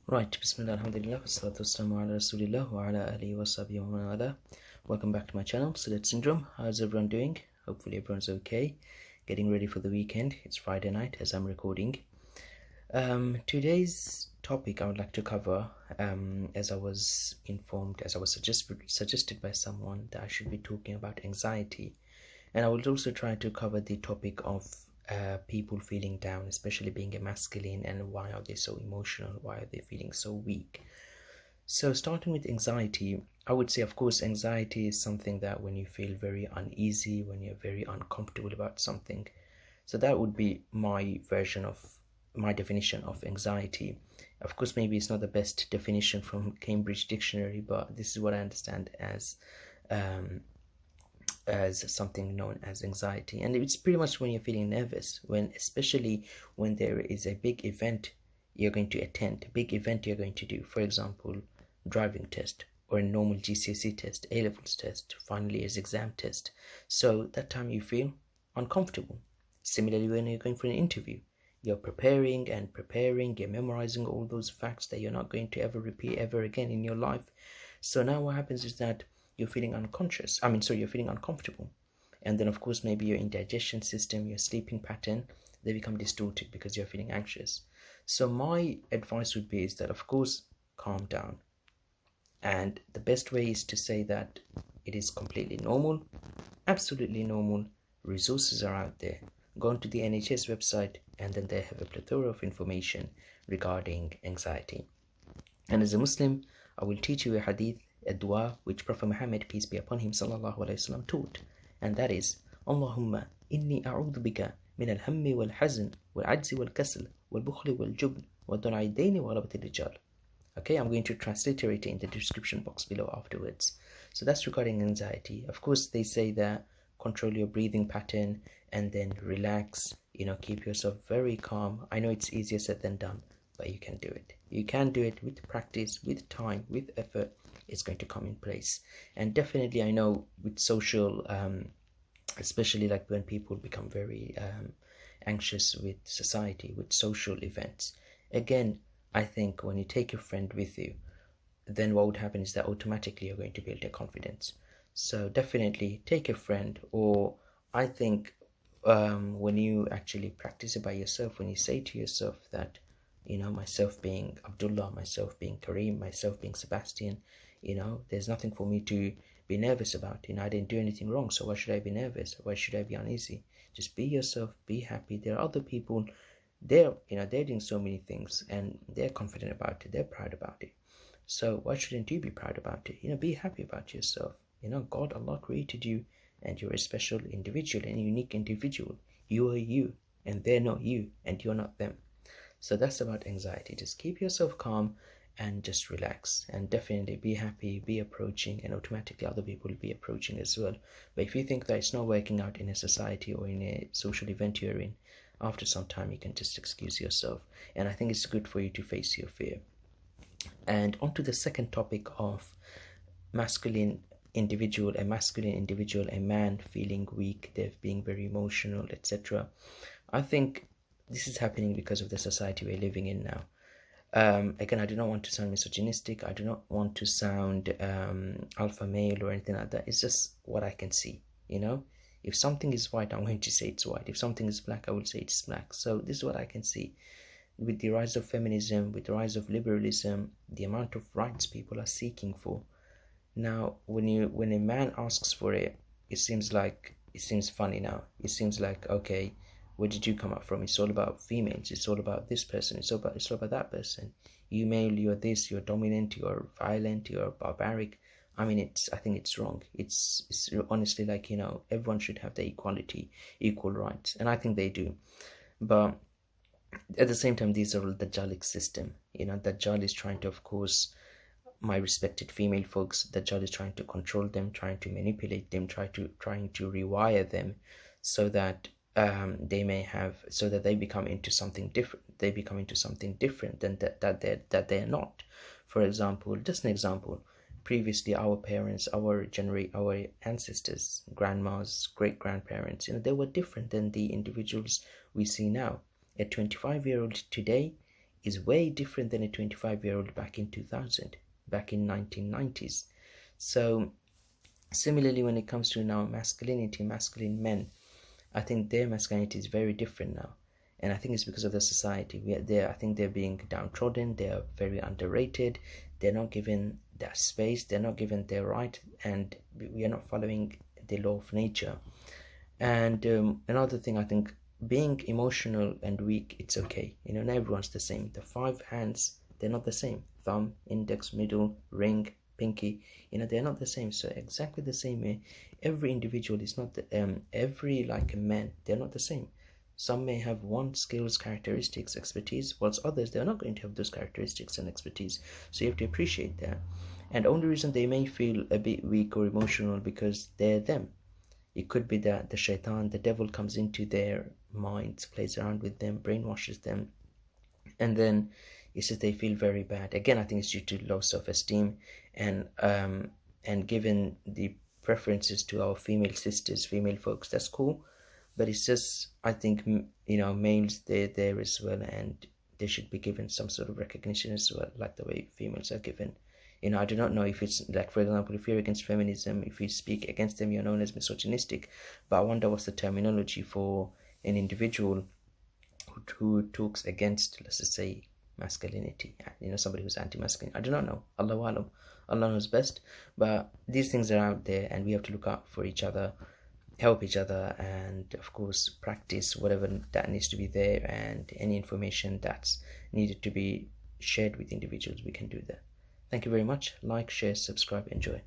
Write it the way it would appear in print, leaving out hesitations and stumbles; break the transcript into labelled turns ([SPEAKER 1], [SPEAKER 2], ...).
[SPEAKER 1] Right, Bismillah, Alhamdulillah, Wassalatu wassalamu ala Rasulillah wa ala alihi wa sahbihi wa man wala. Welcome back to my channel, Silhouette Syndrome. How's everyone doing? Hopefully everyone's okay. Getting ready for the weekend. It's Friday night as I'm recording. Today's topic I would like to cover, as I was informed, as I was suggested by someone, that I should be talking about anxiety. And I will also try to cover the topic of people feeling down, especially being a masculine, and why are they so emotional, why are they feeling so weak. So starting with anxiety, I would say, of course, anxiety is something that when you feel very uneasy, when you're very uncomfortable about something. So that would be my version of my definition of anxiety. Of course, maybe it's not the best definition from Cambridge Dictionary, but this is what I understand as something known as anxiety. And it's pretty much when you're feeling nervous, especially when there is a big event you're going to attend, a big event you're going to do, for example, driving test or a normal GCSE test, A-levels test, final year's exam test. So that time you feel uncomfortable. Similarly, when you're going for an interview, you're preparing, you're memorizing all those facts that you're not going to ever repeat ever again in your life. So now what happens is that you're feeling you're feeling uncomfortable. And then, of course, maybe your indigestion system, your sleeping pattern, they become distorted because you're feeling anxious. So my advice would be is that, of course, calm down. And the best way is to say that it is completely normal, absolutely normal. Resources are out there. Go onto the NHS website, and then they have a plethora of information regarding anxiety. And as a Muslim, I will teach you a hadith, a dua which Prophet Muhammad, peace be upon him, sallallahu alaihi wasallam, taught, and that is, Allahumma inni AUDHUBIKA MINAL HAMMI HAZAN AJZI KASL BUKHLI JUBN DAYN GALABATIR RIJAL. Okay, I'm going to transliterate it in the description box below afterwards. So that's regarding anxiety. Of course, they say that control your breathing pattern and then relax, keep yourself very calm. I know it's easier said than done, but you can do it. You can do it with practice, with time, with effort. It's going to come in place. And definitely, I know with social, especially like when people become very anxious with society, with social events. Again, I think when you take your friend with you, then what would happen is that automatically you're going to build your confidence. So definitely take a friend, or I think when you actually practice it by yourself, when you say to yourself that, myself being Abdullah, myself being Kareem, myself being Sebastian, there's nothing for me to be nervous about. I didn't do anything wrong, so why should I be nervous? Why should I be uneasy? Just be yourself, be happy. There are other people, they're doing so many things and they're confident about it, they're proud about it. So why shouldn't you be proud about it? Be happy about yourself. God, Allah created you, and you're a special individual, and a unique individual. You are you, and they're not you, and you're not them. So that's about anxiety. Just keep yourself calm and just relax, and definitely be happy, be approaching, and automatically other people will be approaching as well. But if you think that it's not working out in a society or in a social event you're in, after some time you can just excuse yourself. And I think it's good for you to face your fear. And on to the second topic of a masculine individual, a man feeling weak, they're being very emotional, etc. I think this is happening because of the society we're living in now. Again, I do not want to sound misogynistic. I do not want to sound alpha male or anything like that. It's just what I can see. If something is white, I'm going to say it's white. If something is black, I will say it's black. So this is what I can see. With the rise of feminism, with the rise of liberalism, the amount of rights people are seeking for. Now, when a man asks for it, it seems funny now. It seems like, okay, where did you come up from? It's all about females. It's all about this person. It's all about that person. You male, you're this, you're dominant, you're violent, you're barbaric. I think it's wrong. It's honestly like, everyone should have the equality, equal rights. And I think they do. But at the same time, these are all the Dajjalic system. Dajjal is trying to, of course, my respected female folks, Dajjal is trying to control them, trying to manipulate them, trying to rewire them so that they become into something different. They become into something different than that they're not. For example, just an example. Previously, our parents, our ancestors, grandmas, great grandparents, they were different than the individuals we see now. A 25-year-old today is way different than a 25-year-old back in 2000, back in 1990s. So similarly, when it comes to now masculinity, masculine men, I think their masculinity is very different now. And I think it's because of the society. I think they're being downtrodden. They are very underrated. They're not given that space. They're not given their right. And we are not following the law of nature. And another thing, I think, being emotional and weak, it's okay. You know, not everyone's the same. The 5 hands, they're not the same. Thumb, index, middle, ring, pinky, you know, they're not the same. So exactly the same way, every individual is not the every like a man, they're not the same. Some may have one skills, characteristics, expertise, whilst others, they're not going to have those characteristics and expertise. So you have to appreciate that. And the only reason they may feel a bit weak or emotional because they're them. It could be that the shaitan, the devil, comes into their minds, plays around with them, brainwashes them, and then it says they feel very bad. Again, I think it's due to low self-esteem, and given the preferences to our female sisters, female folks, that's cool. But it's just, I think, you know, males, they're there as well, and they should be given some sort of recognition as well, like the way females are given. You know, I do not know if it's like, for example, if you're against feminism, if you speak against them, you're known as misogynistic. But I wonder what's the terminology for an individual who talks against, let's just say, masculinity. You know, somebody who's anti-masculine. I do not know. Allahu Alam. Allah knows best. But these things are out there, and we have to look out for each other, help each other, and of course practice whatever that needs to be there, and any information that's needed to be shared with individuals, we can do that. Thank you very much. Like, share, subscribe, enjoy.